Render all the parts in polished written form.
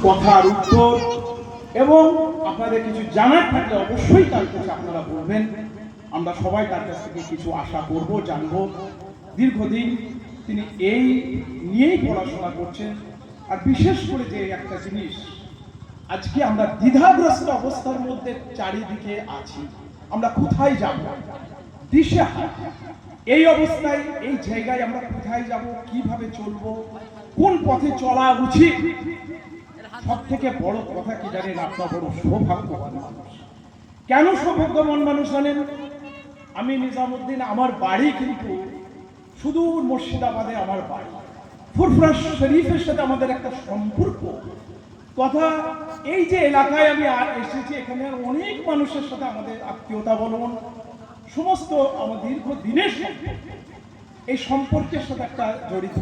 কথার উত্তর এবং আপনাদের কিছু জানার থাকলে অবশ্যই তার কাছে আপনারা বলবেন। আমরা সবাই তার কাছ থেকে কিছু আশা করব, জানবো। দীর্ঘদিন তিনি এই নিয়েই পড়াশোনা করছেন। আর বিশেষ করে যে একটা জিনিস, আজকে আমরা দ্বিধাগ্রস্ত অবস্থার মধ্যে চারিদিকে আছি, আমরা কোথায় যাব, দিশেহারা। এই অবস্থায়, এই জায়গায় আমরা কোথায় যাব, কিভাবে চলবো, কোন পথে চলা উচিত। সব থেকে বড় কথা কি জানেন? আপনার বড় সৌভাগ্যবান মানুষ। কেন সৌভাগ্যবান মানুষ জানেন? আমি নিজামুদ্দিন, আমার বাড়ি কিন্তু সুদূর মুর্শিদাবাদে আমার বাড়ি। ফুরফুরা শরীফের সাথে আমাদের একটা সম্পর্ক। কথা এই যে এলাকায় আমি এসেছি, এখানে অনেক মানুষের সাথে আমাদের আত্মীয়তা বলুন, সমস্ত আমার দীর্ঘদিনের এই সম্পর্কের সাথে একটা জড়িত।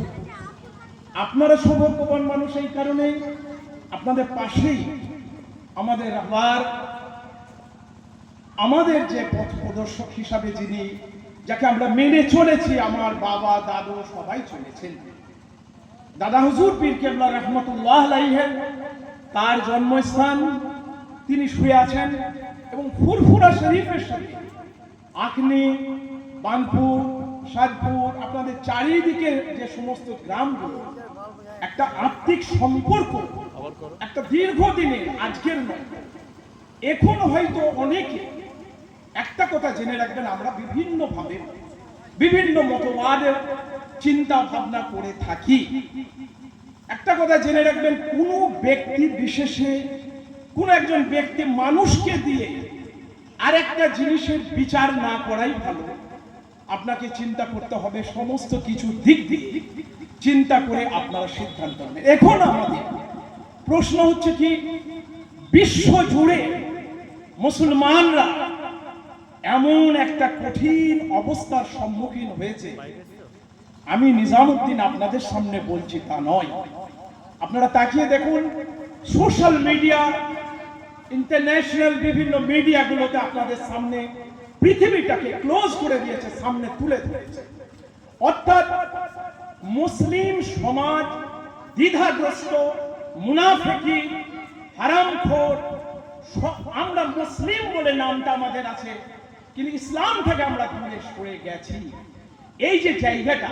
আপনারা সৌভাগ্যবান মানুষ এই কারণে, আপনাদের পাশেই আমাদের আমাদের যে পথ প্রদর্শক হিসাবে যিনি, যাকে আমরা মেনে চলেছি, আমার বাবা দাদু সবাই চলেছেন, দাদা হুজুর পীর কেবলা রহমতুল্লাহ আলাইহি, তার জন্মস্থান, তিনি শুয়ে আছেন। এবং ফুরফুরা শরীফের সাথে আখনি, বানপুর, সাদপুর, আপনাদের চারিদিকে যে সমস্ত গ্রামগুলো, একটা আত্মিক সম্পর্ক, একটা দীর্ঘদিনের, আজকের নয়। এখন হয়তো অনেকে একটা কথা জেনে রাখবেন, আমরা বিভিন্নভাবে বিভিন্ন মতবাদের চিন্তা ভাবনা করে থাকি। একটা কথা জেনে রাখবেন, কোনো ব্যক্তি বিশেষে, কোন একজন ব্যক্তি মানুষকে দিয়ে আরেকটা জিনিসের বিচার না করাই ভালো। আপনাকে চিন্তা করতে হবে, সমস্ত কিছু দিক দিয়ে চিন্তা করে আপনারা সিদ্ধান্ত নেবেন। এখন আমাদের প্রশ্ন হচ্ছে কি, বিশ্ব জুড়ে মুসলমানরা এমন একটা কঠিন অবস্থার সম্মুখীন হয়েছে, আমি নিজামুদ্দিন আপনাদের সামনে বলছি তা নয়। আপনারা তাকিয়ে দেখুন, সোশ্যাল মিডিয়া, ইন্টারন্যাশনাল বিভিন্ন মিডিয়াগুলোতে আপনাদের সামনে পৃথিবীটাকে ক্লোজ করে দিয়েছে, সামনে তুলে ধরেছে। অর্থাৎ মুসলিম সমাজ দ্বিধাগ্রস্ত, মুনাফিকি, হারামখোর। আমরা মুসলিম বলে নামটা আমাদের আছে, কিন্তু ইসলাম থেকে আমরা দূরে সরে গেছি। এই যে জায়গাটা,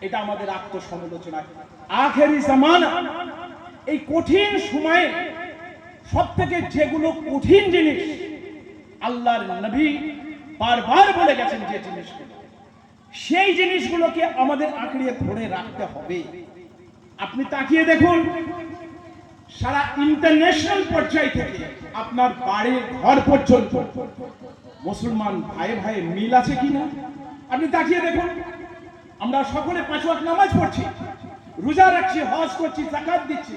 এটা আমাদের আত্মসমালোচনা। আখেরি জামানা, এই কঠিন সময়ে সব থেকে যেগুলো কঠিন জিনিস, আল্লাহর নবী বারবার বলে গেছেন যে জিনিসগুলো, সেই জিনিসগুলোকে আমাদের আঁকড়িয়ে ধরে রাখতে হবে। আপনি তাকিয়ে দেখুন, সারা ইন্টারন্যাশনাল পর্যায় থেকে আপনার বাড়ির ঘর পর্যন্ত মুসলমান ভাই ভাই মিল আছে কিনা আপনি তাকিয়ে দেখুন। আমরা সকলে 5 ওয়াক্ত নামাজ পড়ছি, রোজা রাখছি, হজ করছি, যাকাত দিচ্ছি।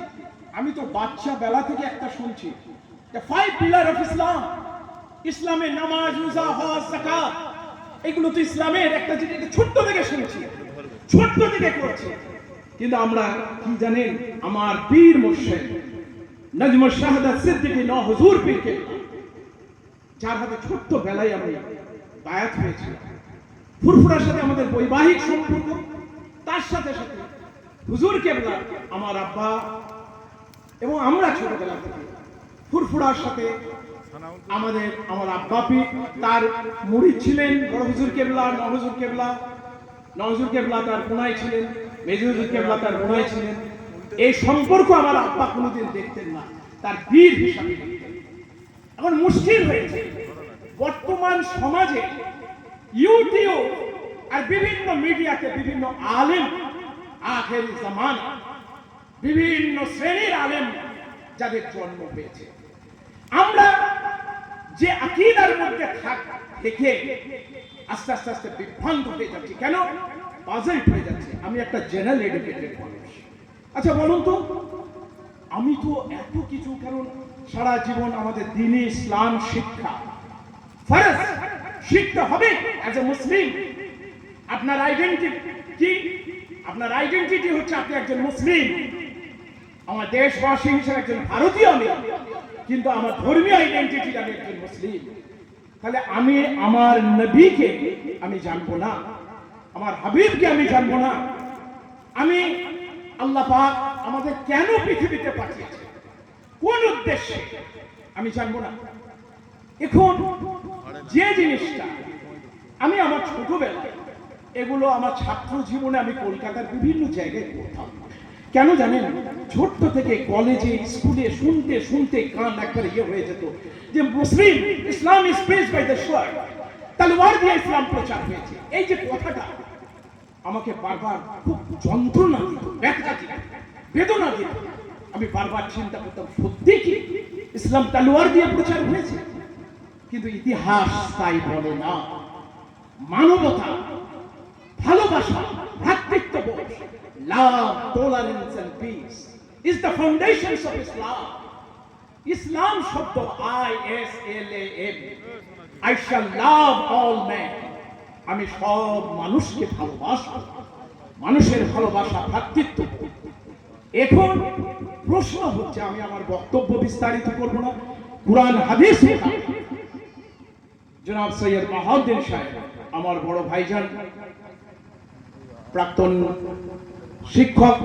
আমি তো বাচ্চা বেলা থেকে একটা শুনছি, the 5 পিলার অফ ইসলাম। ইসলামের নামাজ, রোজা, হজ, যাকাত, এগুলো তো ইসলামের একটা জিনিস। ছোট্ট থেকে শুনেছি, ছোট্ট থেকে করছি। কিন্তু আমরা কি জানেন, আমার পীর মুর্শিদ নজমুল শাহাদাত সিদ্দিকী নওয়াজ হুজুর পীর কেবলা, যার হাতে ছোট্ট বেলায় আমি বায়াত হয়েছি, ফুরফুরার সাথে আমাদের বৈবাহিক সম্পর্ক, তার সাথে সাথে হুজুর কেবলা আমার আব্বা, এবং আমরা ছোটবেলা থেকে ফুরফুরার সাথে আমার আব্বা পীর, তার মুরিদ ছিলেন বড় হুজুর কেবলা, নওয়াজ হুজুর কেবলা তার বোনাই ছিলেন, মেজু হুজুর কেবলা তার বোনাই ছিলেন। এই সম্পর্ক আমার আব্বা কোনোদিন দেখতেন না, তার বীর হিসাবে দেখতেন। এখন মুশকিল হয়েছে, বর্তমান সমাজে ইউটিউব আর বিভিন্ন মিডিয়াতে বিভিন্ন আলেম, আখেরি জামানা, বিভিন্ন শ্রেণীর আলেম যাদের জন্ম হয়েছে, আমরা যে আকীদার মধ্যে থেকে আস্তে আস্তে আস্তে বিভ্রান্ত হয়ে যাচ্ছি। কেন? পাজল হয়ে যাচ্ছে। আমি একটা জেনারেল এডুকেটেড মানুষ। আচ্ছা বলুন তো, আমি তো এত কিছু, কারণ সারা জীবন আমাদের দ্বীনি ইসলাম শিক্ষা ফরজ শিখতে হবে অ্যাজ এ মুসলিম। আপনার আইডেন্টিটি কি? আপনার আইডেন্টিটি হচ্ছে আপনি একজন মুসলিম। আমার দেশবাসী হিসেবে একজন ভারতীয় আমি, কিন্তু আমার ধর্মীয় আইডেন্টিটি আমি একজন মুসলিম। তাহলে আমি আমার নবীকে আমি জানবো না, আমার হাবিবকে আমি জানবো না, আমি আল্লাহ পাক আমাদের কেন পৃথিবীতে পাঠিয়েছে, উদ্দেশ্যে আমি জানবো না। এখন যে জিনিসটা আমি আমার ছোটবেলায়, এগুলো আমার ছাত্র জীবনে আমি কলকাতার বিভিন্ন জায়গায় পড়তাম। কেন জানেন, ছোট্ট থেকে কলেজে স্কুলে শুনতে শুনতে কান একবারে ইয়ে হয়ে যেত যে মুসলিম ইসলাম ইজ প্রেজড বাই দ্য শোয়ার্ড, তলোয়ার দিয়ে ইসলাম প্রচার হয়েছে। এই যে কথাটা আমাকে বারবার খুব যন্ত্রণা দিত, ব্যথা দিত, বেদনা দিত। আমি বারবার চিন্তা করতাম, সত্যি কি ইসলাম তলোয়ার দিয়ে প্রচার হয়েছে? কিন্তু ইতিহাস তাই বলে না। মানবতা, ভালোবাসা, ভ্রাতৃত্ববোধ, love, tolerance and peace is the foundations of Islam. Islam শব্দ ISLAM, I shall love all men. আমি সব মানুষকে ভালোবাসবো। মানুষের ভালোবাসা, ভ্রাতৃত্ব। এখন প্রশ্ন হচ্ছে, আমি আমার বক্তব্য বিস্তারিত করব না, কুরআন হাদিস জনাব সৈয়দ বাহাউদ্দিন সাহেব, আমার বড় ভাইজান, প্রাক্তন শিক্ষক,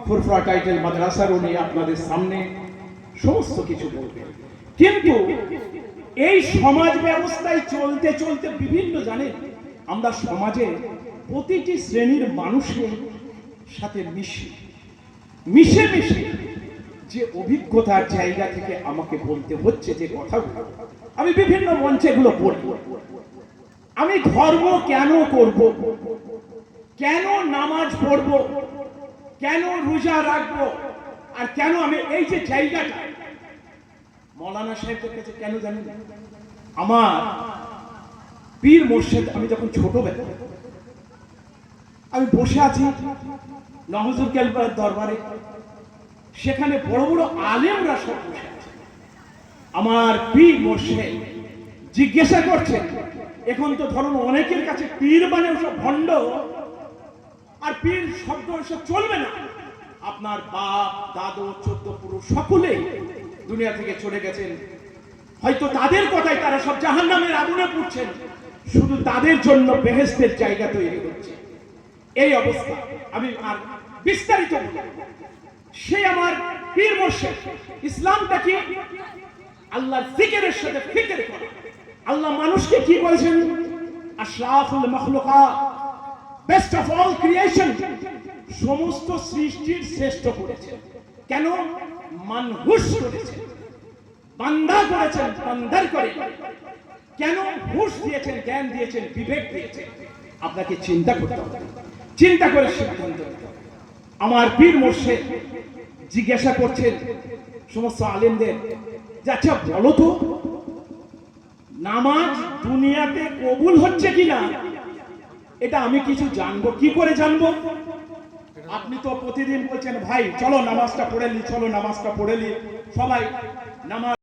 ফুরফুরা টাইটেল মাদ্রাসার, উনি আপনাদের সামনে সমস্ত কিছু বলবেন। কিন্তু এই সমাজ ব্যবস্থায় চলতে চলতে বিভিন্ন, জানেন, আমরা সমাজে প্রতিটি শ্রেণীর মানুষের সাথে মিশে মিশে মিশে যে অভিজ্ঞতার জায়গা থেকে আমাকে বলতে হচ্ছে যে কথাগুলো, আমি বিভিন্ন মঞ্চে এগুলো বলবো। আমি ধর্ম কেন করব, কেন নামাজ পড়ব, কেন রোজা রাখবো, আর কেন আমি এই যে জায়গাটা মৌলানা সাহেবের কাছে কেন জানেন? আমার পীর মোর্শেদ, আমি যখন ছোটবেলা আমি বসে আছি নহজুর কেলবার দরবারে, সেখানে বড় বড় আলেমরা সব বসে আছে। আমার পীর মোর্শেদ জিজ্ঞাসা করছেন, এখন তো ধরুন অনেকের কাছে পীর মানে সব ভণ্ড, আর পীর শব্দ সব চলবে না। আপনার বাপ, দাদু, 14 পুরুষ সকলে দুনিয়া থেকে চলে গেছেন, হয়তো তাদের কথাই তারা সব জাহান্নামের আগুনে পুড়ছেন, শুধু তাদের জন্য বেহেশতের জায়গা তৈরি হচ্ছে। এই অবস্থা আমি আর বিস্তারিত বলবো। সে আমার পীর মোর্শেদ ইসলামটা কি? আল্লাহর জিকিরের সাথে ফিকির করা। আল্লাহ মানুষকে কি বলেছেন? আশরাফুল মাখলুকাত, বেস্ট অফ অল ক্রিয়েশন, সমস্ত সৃষ্টির শ্রেষ্ঠ করেছেন। কেন? মানহুস করেছেন, বান্দা করেছেন, বান্দার করে। কেন? হুশ দিয়েছেন, জ্ঞান দিয়েছেন, বিবেক দিয়েছেন। আপনাকে চিন্তা করতে হবে, চিন্তা করে সিদ্ধান্ত নিতে হবে। আমার পীর মোর্শেদ জিজ্ঞাসা করছেন সমস্ত আলেমদের, যে আচ্ছা বলো তো, নামাজ দুনিয়াতে কবুল হচ্ছে কিনা এটা আমি কিছু জানবো, কি করে জানবো? আপনি তো প্রতিদিন বলছেন, ভাই চলো নামাজটা পড়ে নি, চলো নামাজটা পড়ে নি, সবাই নামাজ